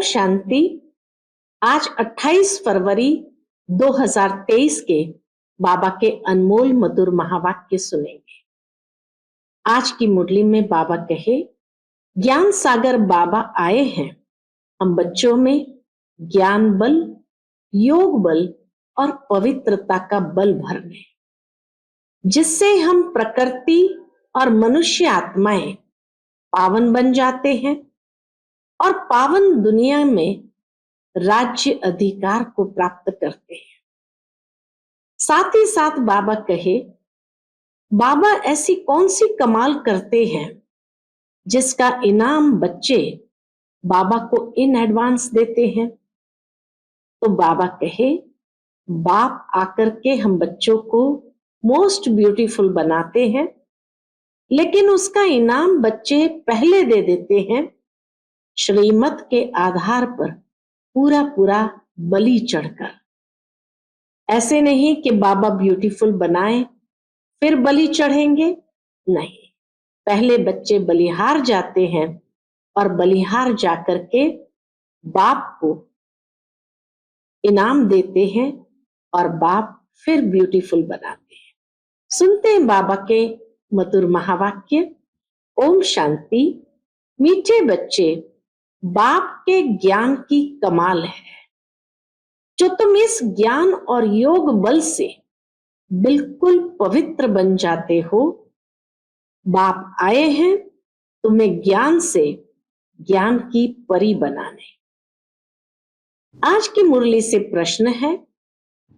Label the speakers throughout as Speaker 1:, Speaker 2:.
Speaker 1: शांति। आज 28 फरवरी 2023 के बाबा के अनमोल मधुर महावाक्य सुनेंगे। आज की मुरली में बाबा कहे, ज्ञान सागर बाबा आए हैं हम बच्चों में ज्ञान बल, योग बल और पवित्रता का बल भरने, जिससे हम प्रकृति और मनुष्य आत्माएं पावन बन जाते हैं और पावन दुनिया में राज्य अधिकार को प्राप्त करते हैं। साथ ही साथ बाबा कहे, बाबा ऐसी कौन सी कमाल करते हैं जिसका इनाम बच्चे बाबा को इन एडवांस देते हैं। तो बाबा कहे, बाप आकर के हम बच्चों को मोस्ट ब्यूटीफुल बनाते हैं, लेकिन उसका इनाम बच्चे पहले दे देते हैं श्रीमत के आधार पर पूरा पूरा बलि चढ़कर। ऐसे नहीं कि बाबा ब्यूटीफुल बनाए फिर बलि चढ़ेंगे, नहीं, पहले बच्चे बलिहार जाते हैं और बलिहार जाकर के बाप को इनाम देते हैं और बाप फिर ब्यूटीफुल बनाते हैं। सुनते हैं बाबा के मधुर महावाक्य। ओम शांति। मीठे बच्चे, बाप के ज्ञान की कमाल है जो तुम इस ज्ञान और योग बल से बिल्कुल पवित्र बन जाते हो। बाप आए हैं तुम्हें ज्ञान से ज्ञान की परी बनाने। आज की मुरली से प्रश्न है,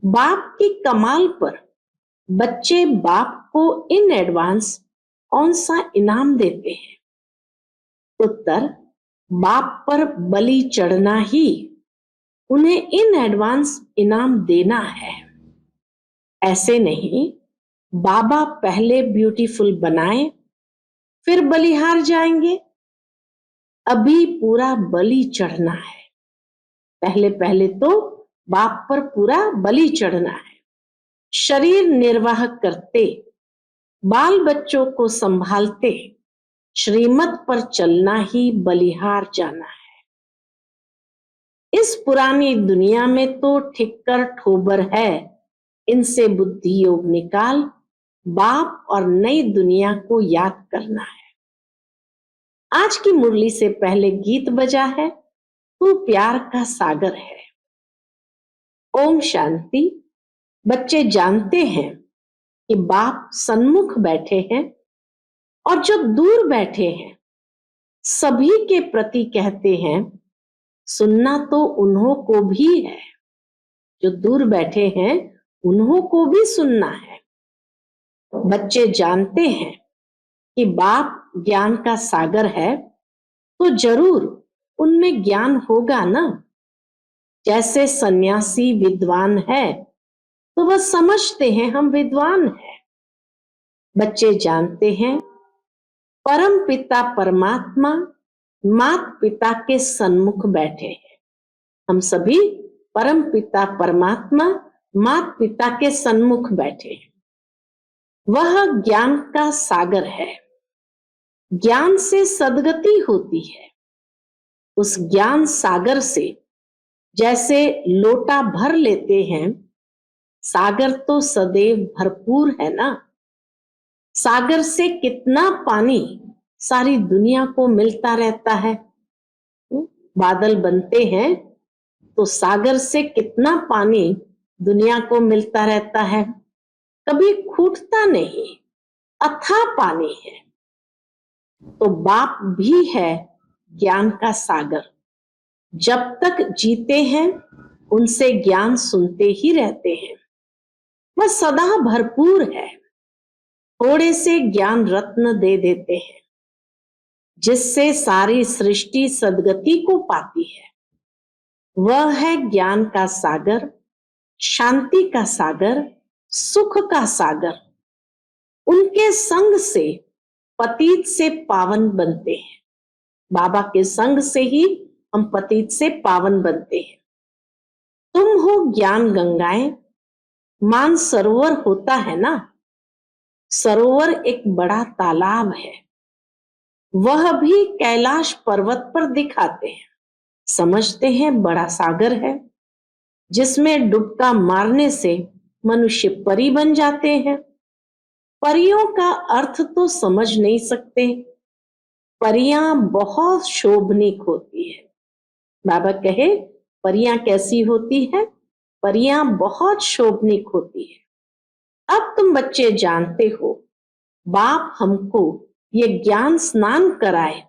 Speaker 1: बाप की कमाल पर बच्चे बाप को इन एडवांस कौन सा इनाम देते हैं। उत्तर, बाप पर बलि चढ़ना ही उन्हें इन एडवांस इनाम देना है। ऐसे नहीं बाबा पहले ब्यूटीफुल बनाए फिर बलिहार जाएंगे। अभी पूरा बलि चढ़ना है। पहले पहले तो बाप पर पूरा बलि चढ़ना है। शरीर निर्वाह करते, बाल बच्चों को संभालते, श्रीमत पर चलना ही बलिहार जाना है। इस पुरानी दुनिया में तो ठिक्कर ठोबर है, इनसे बुद्धि योग निकाल, बाप और नई दुनिया को याद करना है। आज की मुरली से पहले गीत बजा है, तू प्यार का सागर है। ओम शांति। बच्चे जानते हैं कि बाप सन्मुख बैठे हैं और जो दूर बैठे हैं सभी के प्रति कहते हैं, सुनना तो उन्हों को भी है। जो दूर बैठे हैं उन्हों को भी सुनना है। बच्चे जानते हैं कि बाप ज्ञान का सागर है, तो जरूर उनमें ज्ञान होगा ना। जैसे सन्यासी विद्वान है तो वह समझते हैं हम विद्वान हैं। बच्चे जानते हैं परम पिता परमात्मा मात पिता के सन्मुख बैठे हैं। हम सभी परम पिता परमात्मा मात पिता के सन्मुख बैठे हैं। वह ज्ञान का सागर है। ज्ञान से सद्गति होती है। उस ज्ञान सागर से जैसे लोटा भर लेते हैं, सागर तो सदैव भरपूर है ना। सागर से कितना पानी सारी दुनिया को मिलता रहता है। बादल बनते हैं तो सागर से कितना पानी दुनिया को मिलता रहता है, कभी खूटता नहीं, अथाह पानी है। तो बाप भी है ज्ञान का सागर। जब तक जीते हैं उनसे ज्ञान सुनते ही रहते हैं। वह सदा भरपूर है। थोड़े से ज्ञान रत्न दे देते हैं, जिससे सारी सृष्टि सद्गति को पाती है। वह है ज्ञान का सागर, शांति का सागर, सुख का सागर। उनके संग से पतित से पावन बनते हैं। बाबा के संग से ही हम पतित से पावन बनते हैं। तुम हो ज्ञान गंगाएं, मान सरोवर होता है ना। सरोवर एक बड़ा तालाब है, वह भी कैलाश पर्वत पर दिखाते हैं। समझते हैं बड़ा सागर है जिसमें डुबका मारने से मनुष्य परी बन जाते हैं। परियों का अर्थ तो समझ नहीं सकते। परियां बहुत शोभनीक होती है। बाबा कहे परियां कैसी होती है? परियां बहुत शोभनीक होती है। अब तुम बच्चे जानते हो, बाप हमको ये ज्ञान स्नान कराए,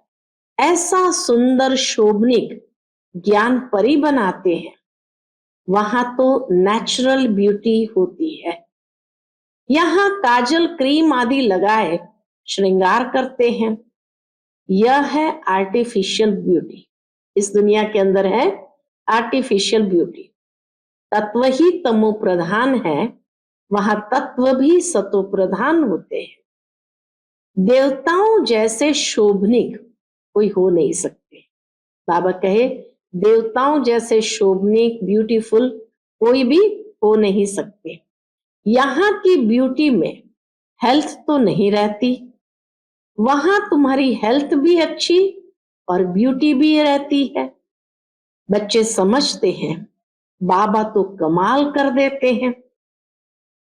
Speaker 1: ऐसा सुंदर शोभनीक ज्ञान परी बनाते हैं। वहां तो नेचुरल ब्यूटी होती है। यहाँ काजल क्रीम आदि लगाए श्रृंगार करते हैं। यह है आर्टिफिशियल ब्यूटी। इस दुनिया के अंदर है आर्टिफिशियल ब्यूटी। तत्व ही तमो प्रधान है, वहां तत्व भी सतो प्रधान होते हैं। देवताओं जैसे शोभनीक कोई हो नहीं सकते। बाबा कहे देवताओं जैसे शोभनीक ब्यूटीफुल कोई भी हो नहीं सकते। यहाँ की ब्यूटी में हेल्थ तो नहीं रहती, वहां तुम्हारी हेल्थ भी अच्छी और ब्यूटी भी रहती है। बच्चे समझते हैं बाबा तो कमाल कर देते हैं।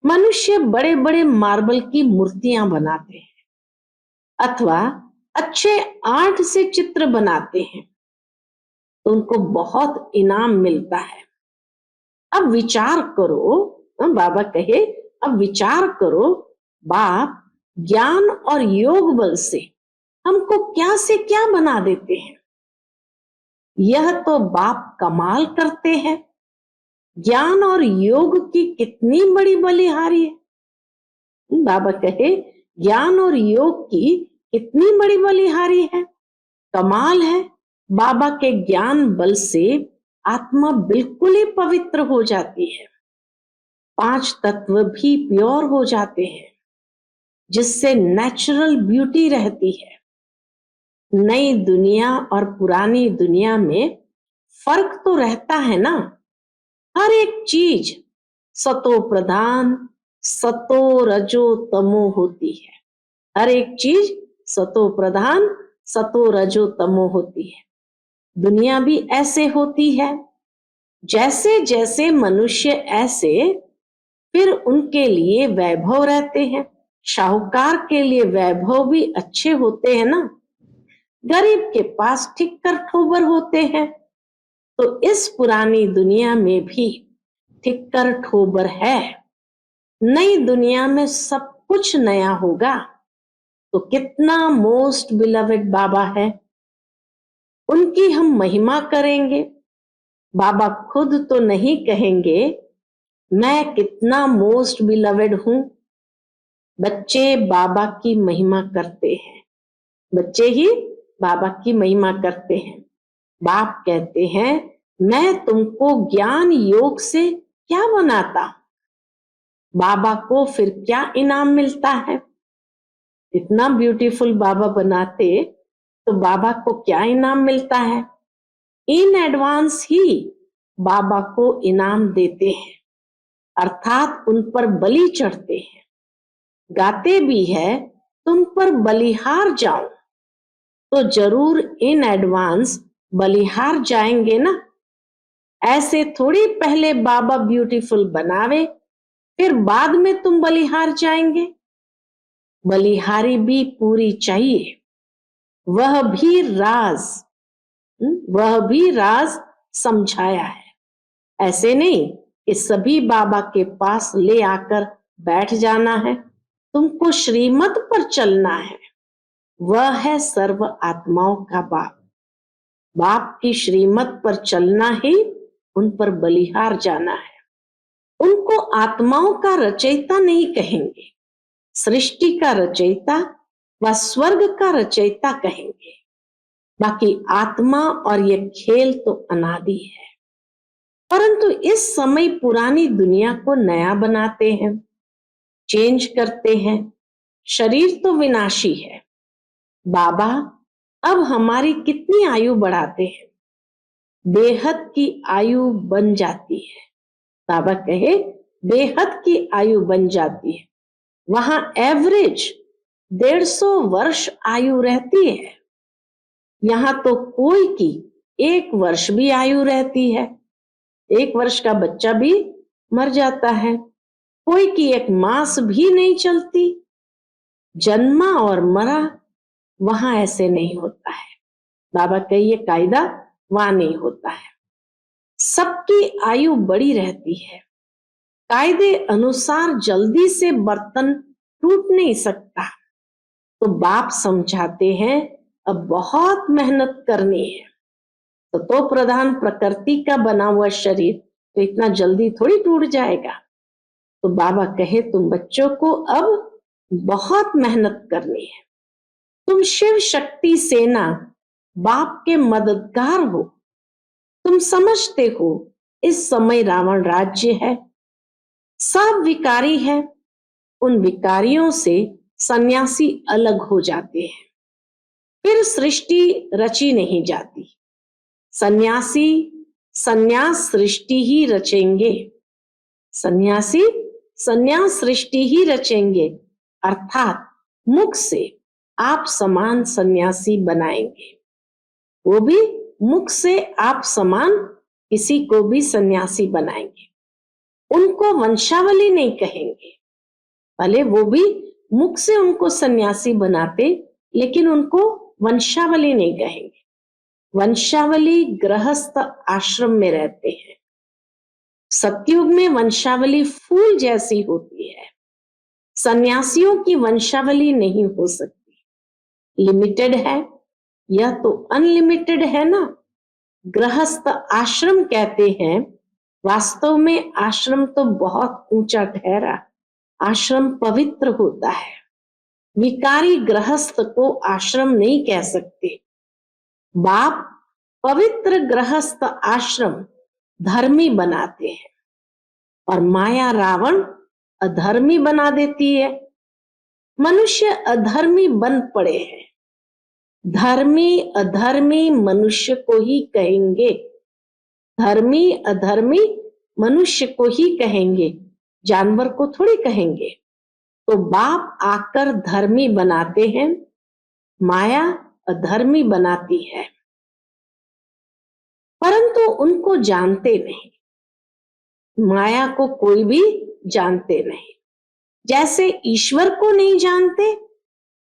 Speaker 1: मनुष्य बड़े बड़े मार्बल की मूर्तियां बनाते हैं अथवा अच्छे आर्ट से चित्र बनाते हैं तो उनको बहुत इनाम मिलता है। अब विचार करो, बाबा कहे अब विचार करो, बाप ज्ञान और योग बल से हमको क्या से क्या बना देते हैं। यह तो बाप कमाल करते हैं। ज्ञान और योग की कितनी बड़ी बलिहारी है। बाबा कहे ज्ञान और योग की कितनी बड़ी बलिहारी है, कमाल है। बाबा के ज्ञान बल से आत्मा बिल्कुल ही पवित्र हो जाती है। 5 तत्व भी प्योर हो जाते हैं जिससे नेचुरल ब्यूटी रहती है। नई दुनिया और पुरानी दुनिया में फर्क तो रहता है ना। हर एक चीज सतो प्रधान सतो रजो तमो होती है। हर एक चीज सतो प्रधान सतो रजो तमो होती है। दुनिया भी ऐसे होती है। जैसे जैसे मनुष्य ऐसे, फिर उनके लिए वैभव रहते हैं। शाहूकार के लिए वैभव भी अच्छे होते हैं ना। गरीब के पास ठिक्कर ठोबर होते हैं। तो इस पुरानी दुनिया में भी ठिक्कर ठोबर है। नई दुनिया में सब कुछ नया होगा। तो कितना मोस्ट बिलवेड बाबा है, उनकी हम महिमा करेंगे। बाबा खुद तो नहीं कहेंगे मैं कितना मोस्ट बिलवेड हूं। बच्चे बाबा की महिमा करते हैं। बच्चे ही बाबा की महिमा करते हैं। बाप कहते हैं मैं तुमको ज्ञान योग से क्या बनाता। बाबा को फिर क्या इनाम मिलता है। इतना ब्यूटीफुल बाबा बनाते तो बाबा को क्या इनाम मिलता है। इन एडवांस ही बाबा को इनाम देते हैं, अर्थात उन पर बलि चढ़ते हैं। गाते भी है तुम पर बलिहार जाऊं, तो जरूर इन एडवांस बलिहार जाएंगे ना। ऐसे थोड़ी पहले बाबा ब्यूटीफुल बनावे फिर बाद में तुम बलिहार जाएंगे। बलिहारी भी पूरी चाहिए। वह भी राज समझाया है। ऐसे नहीं कि सभी बाबा के पास ले आकर बैठ जाना है। तुमको श्रीमत पर चलना है। वह है सर्व आत्माओं का बाप। बाप की श्रीमत पर चलना ही उन पर बलिहार जाना है। उनको आत्माओं का रचयिता नहीं कहेंगे, सृष्टि का रचयिता व स्वर्ग का रचयिता कहेंगे। बाकी आत्मा और ये खेल तो अनादि है। परंतु इस समय पुरानी दुनिया को नया बनाते हैं, चेंज करते हैं। शरीर तो विनाशी है। बाबा अब हमारी कितनी आयु बढ़ाते हैं, बेहद की आयु बन जाती है। बाबा कहे बेहद की आयु बन जाती है। वहां एवरेज 150 वर्ष आयु रहती है। यहाँ तो कोई की 1 वर्ष भी आयु रहती है, 1 वर्ष का बच्चा भी मर जाता है, कोई की 1 मास भी नहीं चलती। जन्मा और मरा, वहां ऐसे नहीं होता है। बाबा का ये कायदा वहां नहीं होता है। सबकी आयु बड़ी रहती है। कायदे अनुसार जल्दी से बर्तन टूट नहीं सकता। तो बाप समझाते हैं अब बहुत मेहनत करनी है। तो प्रधान प्रकृति का बना हुआ शरीर तो इतना जल्दी थोड़ी टूट जाएगा। तो बाबा कहे तुम बच्चों को अब बहुत मेहनत करनी है। तुम शिव शक्ति सेना बाप के मददगार हो। तुम समझते हो इस समय रावण राज्य है, सब विकारी है। उन विकारियों से सन्यासी अलग हो जाते हैं, फिर सृष्टि रची नहीं जाती। सन्यासी सन्यास सृष्टि ही रचेंगे। सन्यासी सन्यास सृष्टि ही रचेंगे, अर्थात मुख से आप समान सन्यासी बनाएंगे। वो भी मुख से आप समान किसी को भी सन्यासी बनाएंगे। उनको वंशावली नहीं कहेंगे, भले वो भी मुख से उनको सन्यासी बनाते, लेकिन उनको वंशावली नहीं कहेंगे। वंशावली गृहस्थ आश्रम में रहते हैं। सतयुग में वंशावली फूल जैसी होती है। सन्यासियों की वंशावली नहीं हो सकती, लिमिटेड है। यह तो अनलिमिटेड है ना। गृहस्थ आश्रम कहते हैं, वास्तव में आश्रम तो बहुत ऊंचा ठहरा। आश्रम पवित्र होता है। विकारी गृहस्थ को आश्रम नहीं कह सकते। बाप पवित्र गृहस्थ आश्रम धर्मी बनाते हैं और माया रावण अधर्मी बना देती है। मनुष्य अधर्मी बन पड़े हैं। धर्मी अधर्मी मनुष्य को ही कहेंगे। धर्मी अधर्मी मनुष्य को ही कहेंगे, जानवर को थोड़ी कहेंगे। तो बाप आकर धर्मी बनाते हैं, माया अधर्मी बनाती है, परंतु उनको जानते नहीं। माया को कोई भी जानते नहीं। जैसे ईश्वर को नहीं जानते,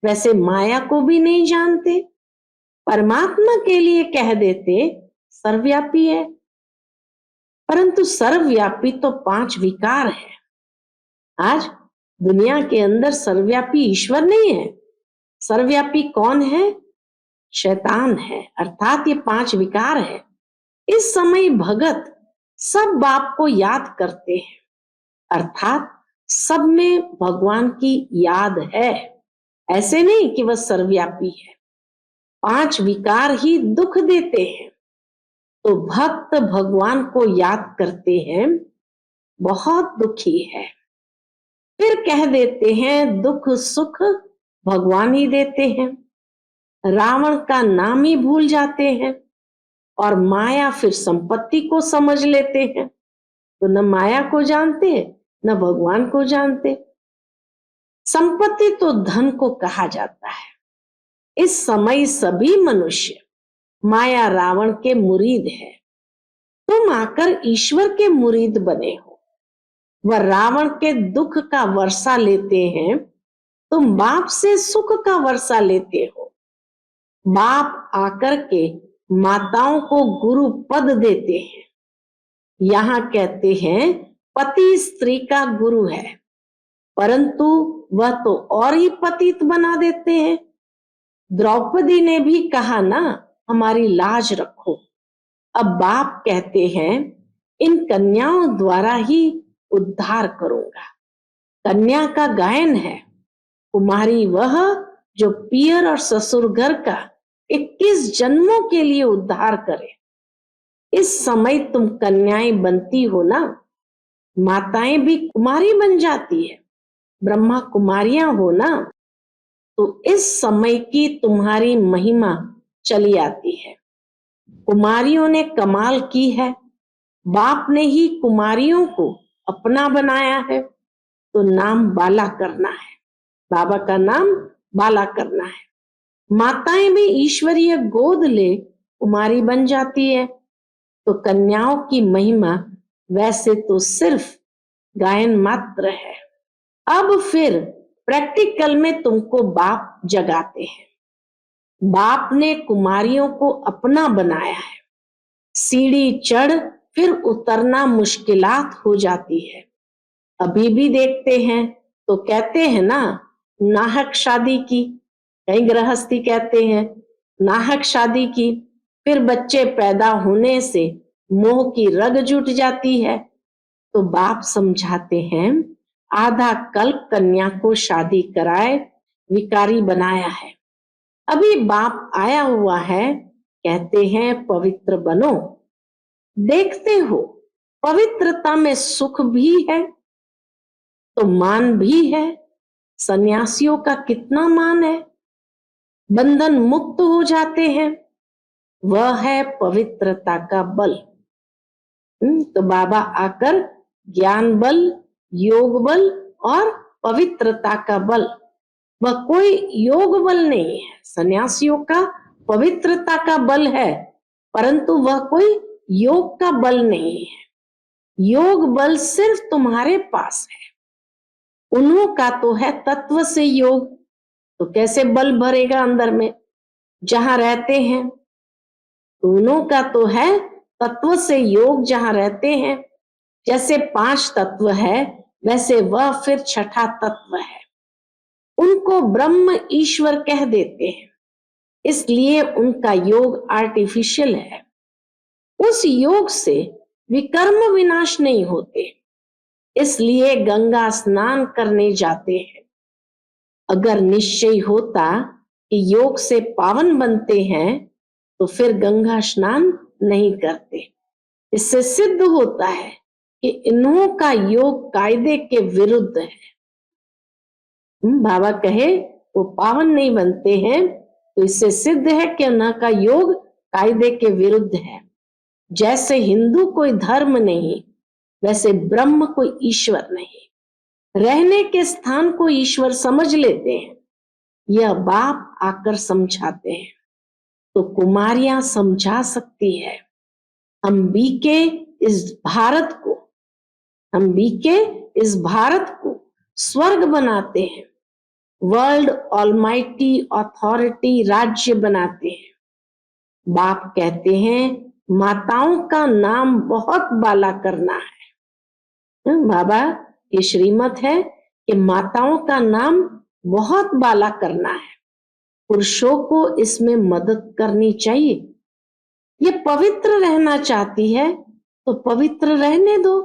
Speaker 1: वैसे माया को भी नहीं जानते। परमात्मा के लिए कह देते सर्वव्यापी है, परंतु सर्वव्यापी तो 5 विकार है। आज दुनिया के अंदर सर्वव्यापी ईश्वर नहीं है। सर्वव्यापी कौन है? शैतान है, अर्थात ये 5 विकार है। इस समय भगत सब बाप को याद करते हैं, अर्थात सब में भगवान की याद है। ऐसे नहीं कि वह सर्वव्यापी है। 5 विकार ही दुख देते हैं। तो भक्त भगवान को याद करते हैं, बहुत दुखी है। फिर कह देते हैं दुख सुख भगवान ही देते हैं। रावण का नाम ही भूल जाते हैं और माया फिर संपत्ति को समझ लेते हैं। तो न माया को जानते न भगवान को जानते। संपत्ति तो धन को कहा जाता है। इस समय सभी मनुष्य माया रावण के मुरीद है। तुम आकर ईश्वर के मुरीद बने हो। वह रावण के दुख का वर्षा लेते हैं, तुम बाप से सुख का वर्षा लेते हो। बाप आकर के माताओं को गुरु पद देते हैं। यहाँ कहते हैं पति स्त्री का गुरु है, परंतु वह तो और ही पतित बना देते हैं। द्रौपदी ने भी कहा ना, हमारी लाज रखो। अब बाप कहते हैं इन कन्याओं द्वारा ही उद्धार करूंगा। कन्या का गायन है, कुमारी वह जो पियर और ससुर घर का 21 जन्मों के लिए उद्धार करे। इस समय तुम कन्याएं बनती हो ना, माताएं भी कुमारी बन जाती है, ब्रह्मा कुमारियां हो ना, तो इस समय की तुम्हारी महिमा चली आती है। कुमारियों ने कमाल की है। बाप ने ही कुमारियों को अपना बनाया है, तो नाम बाला करना है। बाबा का नाम बाला करना है। माताएं भी ईश्वरीय गोद ले कुमारी बन जाती है, तो कन्याओं की महिमा वैसे तो सिर्फ गायन मात्र है। अब फिर प्रैक्टिकल में तुमको बाप जगाते हैं। बाप ने कुमारियों को अपना बनाया है। सीढ़ी चढ़ फिर उतरना मुश्किलात हो जाती है। अभी भी देखते हैं तो कहते हैं ना, नाहक शादी की, कई गृहस्थी कहते हैं नाहक शादी की, फिर बच्चे पैदा होने से मोह की रग जुट जाती है। तो बाप समझाते हैं, आधा कल्प कन्या को शादी कराए विकारी बनाया है। अभी बाप आया हुआ है, कहते हैं पवित्र बनो। देखते हो पवित्रता में सुख भी है तो मान भी है। सन्यासियों का कितना मान है, बंधन मुक्त हो जाते हैं, वह है पवित्रता का बल। तो बाबा आकर ज्ञान बल, योग बल और पवित्रता का बल, वह कोई योग बल नहीं है। सन्यासियों का पवित्रता का बल है, परंतु वह कोई योग का बल नहीं है। योग बल सिर्फ तुम्हारे पास है, उन्हों का तो है तत्व से योग। तो कैसे बल भरेगा अंदर में, जहां रहते हैं दोनों का तो है तत्व से योग, जहां रहते हैं। जैसे 5 तत्व है, वैसे वह फिर छठा तत्व है। उनको ब्रह्म ईश्वर कह देते हैं, इसलिए उनका योग आर्टिफिशियल है। उस योग से विकर्म विनाश नहीं होते, इसलिए गंगा स्नान करने जाते हैं। अगर निश्चय होता कि योग से पावन बनते हैं तो फिर गंगा स्नान नहीं करते। इससे सिद्ध होता है कि इन्हों का योग कायदे के विरुद्ध है। बाबा कहे वो पावन नहीं बनते हैं, तो इससे सिद्ध है कि उनका योग कायदे के विरुद्ध है। जैसे हिंदू कोई धर्म नहीं, वैसे ब्रह्म कोई ईश्वर नहीं। रहने के स्थान को ईश्वर समझ लेते हैं, यह बाप आकर समझाते हैं। तो कुमारियां समझा सकती है। हम बीके इस भारत को, हम बीके इस भारत को स्वर्ग बनाते हैं, वर्ल्ड ऑलमाइटी अथॉरिटी राज्य बनाते हैं। बाप कहते हैं माताओं का नाम बहुत बाला करना है। बाबा ये श्रीमत है कि माताओं का नाम बहुत बाला करना है। पुरुषों को इसमें मदद करनी चाहिए। ये पवित्र रहना चाहती है तो पवित्र रहने दो।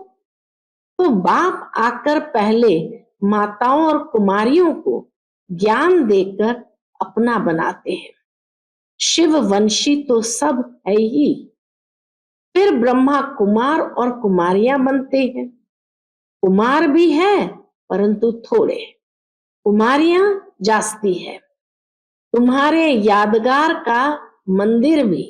Speaker 1: तो बाप आकर पहले माताओं और कुमारियों को ज्ञान देकर अपना बनाते हैं। शिव वंशी तो सब है ही, फिर ब्रह्मा कुमार और कुमारियां बनते हैं। कुमार भी है परंतु थोड़े, कुमारियां जास्ती है। तुम्हारे यादगार का मंदिर भी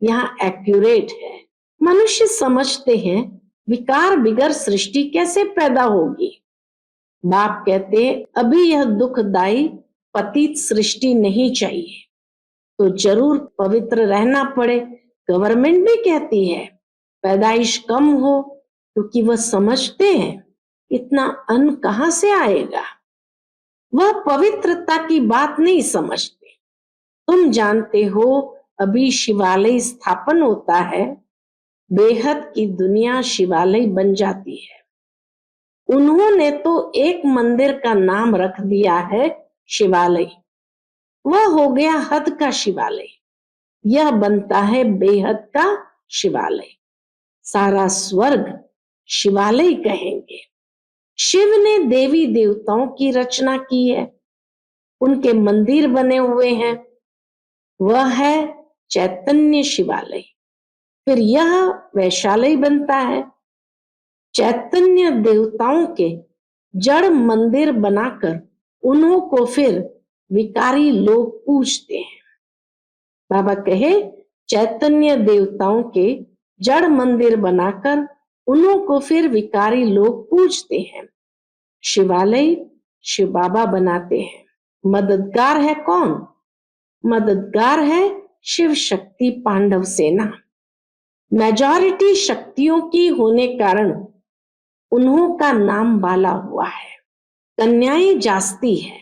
Speaker 1: यहाँ एक्यूरेट है। मनुष्य समझते हैं विकार बिगर सृष्टि कैसे पैदा होगी। बाप कहते हैं अभी यह दुखदायी पतित सृष्टि नहीं चाहिए, तो जरूर पवित्र रहना पड़े। गवर्नमेंट भी कहती है पैदाइश कम हो, क्योंकि वह समझते हैं इतना अन्न कहाँ से आएगा। वह पवित्रता की बात नहीं समझते। तुम जानते हो अभी शिवालय स्थापन होता है, बेहद की दुनिया शिवालय बन जाती है। उन्होंने तो एक मंदिर का नाम रख दिया है शिवालय, वह हो गया हद का शिवालय। यह बनता है बेहद का शिवालय। सारा स्वर्ग शिवालय कहेंगे। शिव ने देवी देवताओं की रचना की है, उनके मंदिर बने हुए हैं, वह है चैतन्य शिवालय। फिर यह वैशालय बनता है। चैतन्य देवताओं के जड़ मंदिर बनाकर उन्हों को फिर विकारी लोग पूजते हैं। बाबा कहे चैतन्य देवताओं के जड़ मंदिर बनाकर उन्हों को फिर विकारी लोग पूजते हैं। शिवालय शिव बाबा बनाते हैं। मददगार है कौन? मददगार है शिव शक्ति पांडव सेना। मेजॉरिटी शक्तियों की होने कारण उन्हों का नाम बाला हुआ है। कन्याएं जास्ती है।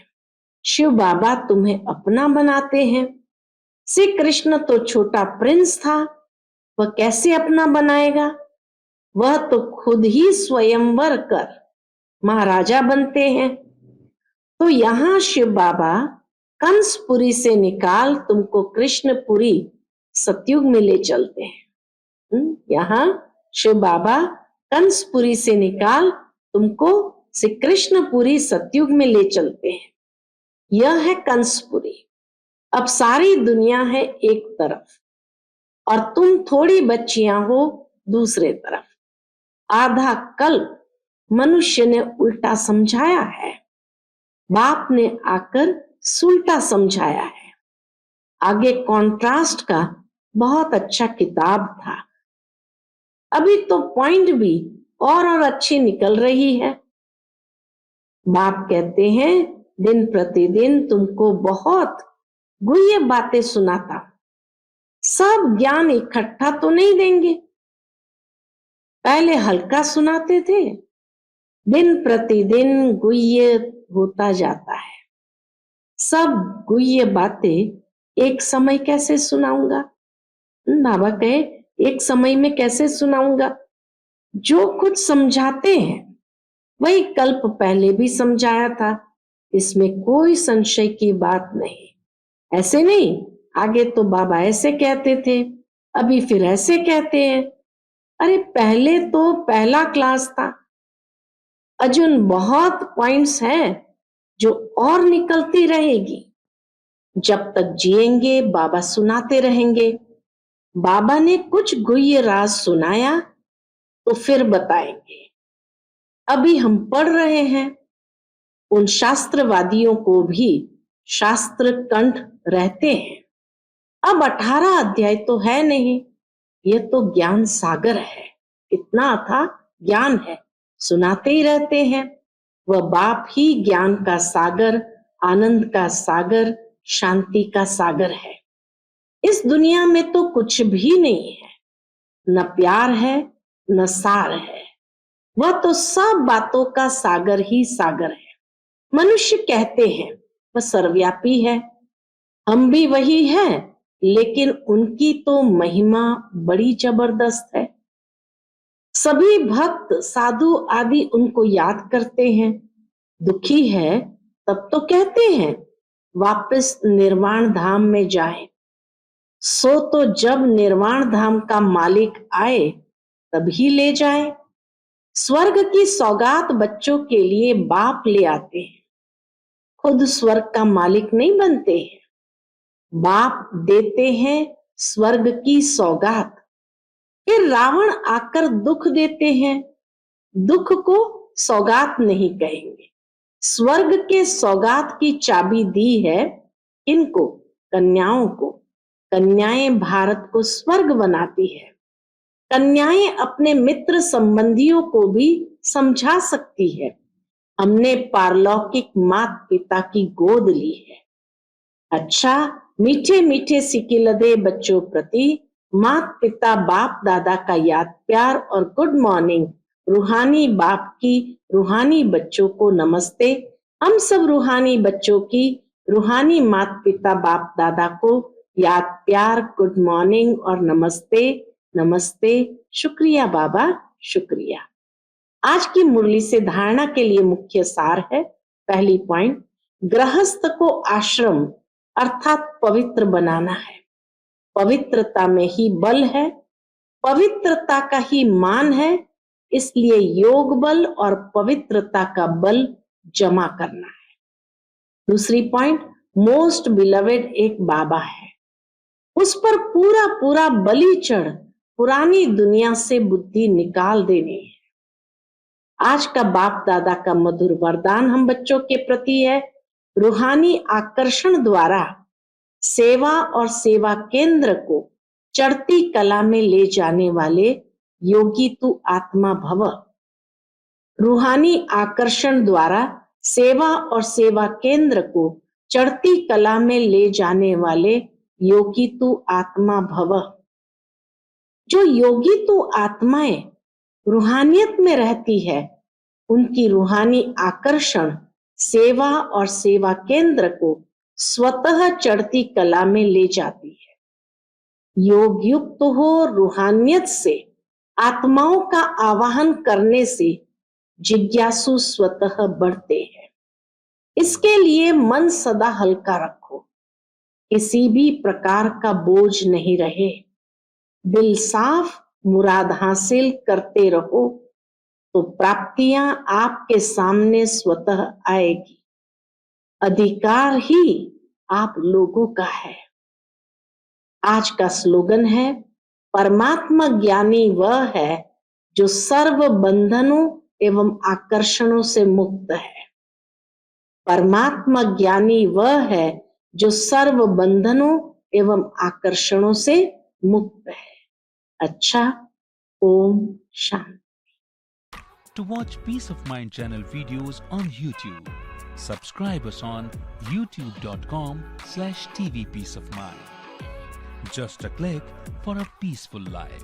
Speaker 1: शिव बाबा तुम्हें अपना बनाते हैं। श्री कृष्ण तो छोटा प्रिंस था, वह कैसे अपना बनाएगा? वह तो खुद ही स्वयंवर कर महाराजा बनते हैं। तो यहाँ शिव बाबा कंसपुरी से निकाल तुमको कृष्णपुरी सतयुग में ले चलते हैं। यहाँ शिव बाबा कंसपुरी से निकाल तुमको श्री कृष्णपुरी सतयुग में ले चलते हैं। यह है कंसपुरी। अब सारी दुनिया है एक तरफ और तुम थोड़ी बच्चियां हो दूसरे तरफ। आधा कल्प मनुष्य ने उल्टा समझाया है, बाप ने आकर सुलटा समझाया है। आगे कॉन्ट्रास्ट का बहुत अच्छा किताब था। अभी तो पॉइंट भी और अच्छी निकल रही है। बाप कहते हैं दिन प्रतिदिन तुमको बहुत गुह्य बातें सुनाता, सब ज्ञान इकट्ठा तो नहीं देंगे। पहले हल्का सुनाते थे, दिन प्रतिदिन गुह्य होता जाता है। सब गुह्य बातें एक समय कैसे सुनाऊंगा? बाबा कहे एक समय में कैसे सुनाऊंगा? जो कुछ समझाते हैं वही कल्प पहले भी समझाया था, इसमें कोई संशय की बात नहीं। ऐसे नहीं, आगे तो बाबा ऐसे कहते थे, अभी फिर ऐसे कहते हैं। अरे पहले तो पहला क्लास था, अजुन बहुत पॉइंट्स हैं जो और निकलती रहेगी। जब तक जिएंगे बाबा सुनाते रहेंगे। बाबा ने कुछ गुह्य राज सुनाया तो फिर बताएंगे। अभी हम पढ़ रहे हैं, उन शास्त्रवादियों को भी शास्त्र कंठ रहते हैं। अब 18 अध्याय तो है नहीं, ये तो ज्ञान सागर है। इतना था ज्ञान है, सुनाते ही रहते हैं। वह बाप ही ज्ञान का सागर, आनंद का सागर, शांति का सागर है। इस दुनिया में तो कुछ भी नहीं है, न प्यार है न सार है। वह तो सब बातों का सागर ही सागर है। मनुष्य कहते हैं वह सर्वव्यापी है, हम भी वही हैं, लेकिन उनकी तो महिमा बड़ी जबरदस्त है। सभी भक्त साधु आदि उनको याद करते हैं। दुखी है तब तो कहते हैं वापस निर्वाण धाम में जाएं। सो तो जब निर्वाण धाम का मालिक आए तभी ले जाए। स्वर्ग की सौगात बच्चों के लिए बाप ले आते हैं, खुद स्वर्ग का मालिक नहीं बनते हैं। बाप देते हैं स्वर्ग की सौगात, फिर रावण आकर दुख देते हैं। दुख को सौगात नहीं कहेंगे। स्वर्ग के सौगात की चाबी दी है इनको, कन्याओं को। कन्याएं भारत को स्वर्ग बनाती है। कन्याएं अपने मित्र संबंधियों को भी समझा सकती है, हमने पारलौकिक माता पिता की गोद ली है। अच्छा, मीठे मीठे सिकिलदे बच्चों प्रति माता पिता बाप दादा का याद प्यार और गुड मॉर्निंग। रूहानी बाप की रूहानी बच्चों को नमस्ते। हम सब रूहानी बच्चों की रूहानी माता पिता बाप दादा को याद प्यार, गुड मॉर्निंग और नमस्ते नमस्ते। शुक्रिया बाबा, शुक्रिया। आज की मुरली से धारणा के लिए मुख्य सार है। पहली पॉइंट, गृहस्थ को आश्रम अर्थात पवित्र बनाना है। पवित्रता में ही बल है, पवित्रता का ही मान है, इसलिए योग बल और पवित्रता का बल जमा करना है। दूसरी पॉइंट, मोस्ट बिलवेड एक बाबा है, उस पर पूरा पूरा बलि चढ़ पुरानी दुनिया से बुद्धि निकाल देनी है। आज का बाप दादा का मधुर वरदान हम बच्चों के प्रति है, रूहानी आकर्षण द्वारा सेवा और सेवा केंद्र को चढ़ती कला में ले जाने वाले योगी तू आत्मा भव। रूहानी आकर्षण द्वारा सेवा और सेवा केंद्र को चढ़ती कला में ले जाने वाले योगी तु आत्मा भव। जो योगी तु आत्माएं रूहानियत में रहती है, उनकी रूहानी आकर्षण सेवा और सेवा केंद्र को स्वतः चढ़ती कला में ले जाती है। योग युक्त हो रूहानियत से आत्माओं का आवाहन करने से जिज्ञासु स्वतः बढ़ते हैं। इसके लिए मन सदा हल्का रखो, किसी भी प्रकार का बोझ नहीं रहे। दिल साफ, मुराद हासिल करते रहो तो प्राप्तियां आपके सामने स्वतः आएगी। अधिकार ही आप लोगों का है। आज का स्लोगन है, परमात्मा ज्ञानी वह है जो सर्व बंधनों एवं आकर्षणों से मुक्त है। परमात्मा ज्ञानी वह है जो सर्व बंधनों एवं आकर्षणों से मुक्त है। अच्छा, Om Shanti.
Speaker 2: To watch Peace of Mind channel videos on YouTube, subscribe us on youtube.com/tvpeaceofmind. Just a click for a peaceful life.